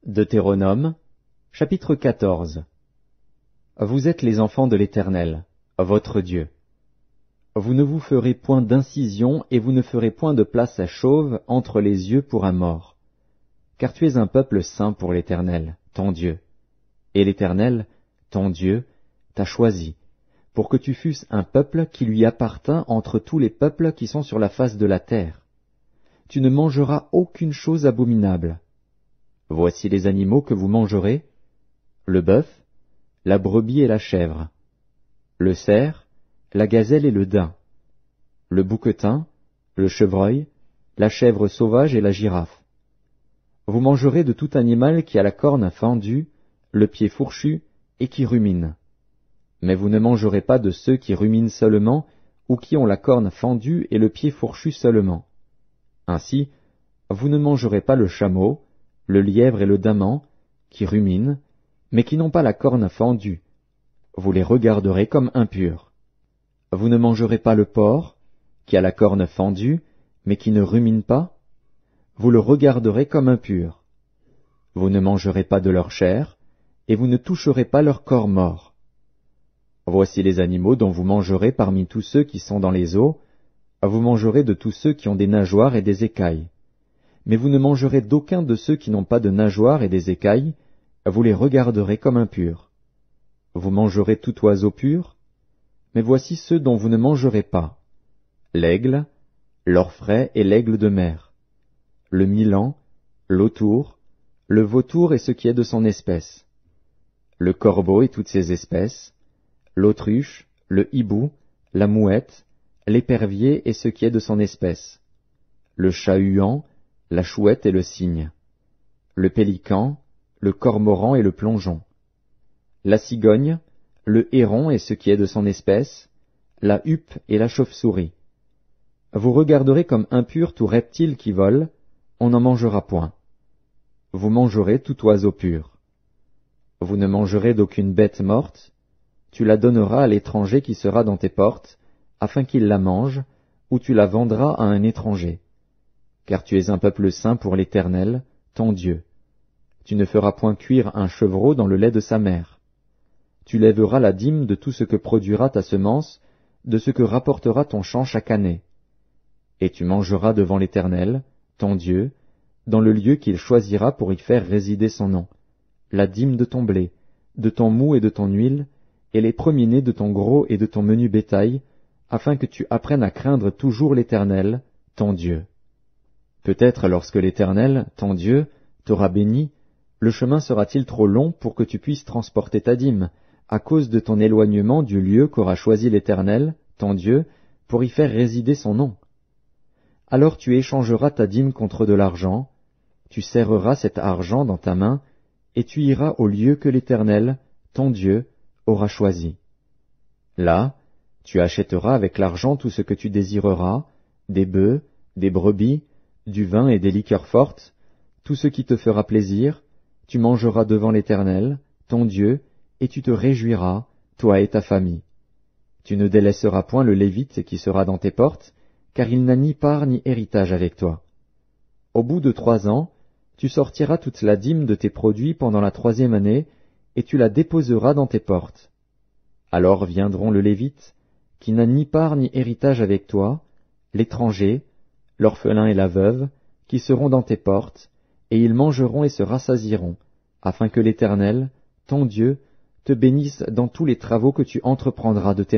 Deutéronome, chapitre 14. Vous êtes les enfants de l'Éternel, votre Dieu. Vous ne vous ferez point d'incision et vous ne ferez point de place à chauve entre les yeux pour un mort. Car tu es un peuple saint pour l'Éternel, ton Dieu. Et l'Éternel, ton Dieu, t'a choisi, pour que tu fusses un peuple qui lui appartint entre tous les peuples qui sont sur la face de la terre. Tu ne mangeras aucune chose abominable. Voici les animaux que vous mangerez, le bœuf, la brebis et la chèvre, le cerf, la gazelle et le daim, le bouquetin, le chevreuil, la chèvre sauvage et la girafe. Vous mangerez de tout animal qui a la corne fendue, le pied fourchu et qui rumine. Mais vous ne mangerez pas de ceux qui ruminent seulement ou qui ont la corne fendue et le pied fourchu seulement. Ainsi, vous ne mangerez pas le chameau, le lièvre et le daman, qui ruminent, mais qui n'ont pas la corne fendue. Vous les regarderez comme impurs. Vous ne mangerez pas le porc, qui a la corne fendue, mais qui ne rumine pas. Vous le regarderez comme impur. Vous ne mangerez pas de leur chair, et vous ne toucherez pas leur corps mort. Voici les animaux dont vous mangerez parmi tous ceux qui sont dans les eaux. Vous mangerez de tous ceux qui ont des nageoires et des écailles. Mais vous ne mangerez d'aucun de ceux qui n'ont pas de nageoires et des écailles, vous les regarderez comme impurs. Vous mangerez tout oiseau pur, mais voici ceux dont vous ne mangerez pas: l'aigle, l'orfraie et l'aigle de mer, le milan, l'autour, le vautour et ce qui est de son espèce, le corbeau et toutes ses espèces, l'autruche, le hibou, la mouette, l'épervier et ce qui est de son espèce, le chat-huant, la chouette et le cygne, le pélican, le cormoran et le plongeon, la cigogne, le héron et ce qui est de son espèce, la huppe et la chauve-souris. Vous regarderez comme impur tout reptile qui vole, on n'en mangera point. Vous mangerez tout oiseau pur. Vous ne mangerez d'aucune bête morte, tu la donneras à l'étranger qui sera dans tes portes, afin qu'il la mange, ou tu la vendras à un étranger. Car tu es un peuple saint pour l'Éternel, ton Dieu. Tu ne feras point cuire un chevreau dans le lait de sa mère. Tu lèveras la dîme de tout ce que produira ta semence, de ce que rapportera ton champ chaque année. Et tu mangeras devant l'Éternel, ton Dieu, dans le lieu qu'il choisira pour y faire résider son nom, la dîme de ton blé, de ton moût et de ton huile, et les premiers-nés de ton gros et de ton menu bétail, afin que tu apprennes à craindre toujours l'Éternel, ton Dieu. Peut-être lorsque l'Éternel, ton Dieu, t'aura béni, le chemin sera-t-il trop long pour que tu puisses transporter ta dîme, à cause de ton éloignement du lieu qu'aura choisi l'Éternel, ton Dieu, pour y faire résider son nom. Alors tu échangeras ta dîme contre de l'argent, tu serreras cet argent dans ta main, et tu iras au lieu que l'Éternel, ton Dieu, aura choisi. Là, tu achèteras avec l'argent tout ce que tu désireras, des bœufs, des brebis, du vin et des liqueurs fortes, tout ce qui te fera plaisir, tu mangeras devant l'Éternel, ton Dieu, et tu te réjouiras, toi et ta famille. Tu ne délaisseras point le Lévite qui sera dans tes portes, car il n'a ni part ni héritage avec toi. Au bout de 3 ans, tu sortiras toute la dîme de tes produits pendant la 3e année, et tu la déposeras dans tes portes. Alors viendront le Lévite, qui n'a ni part ni héritage avec toi, l'étranger, l'orphelin et la veuve, qui seront dans tes portes, et ils mangeront et se rassasieront, afin que l'Éternel, ton Dieu, te bénisse dans tous les travaux que tu entreprendras de tes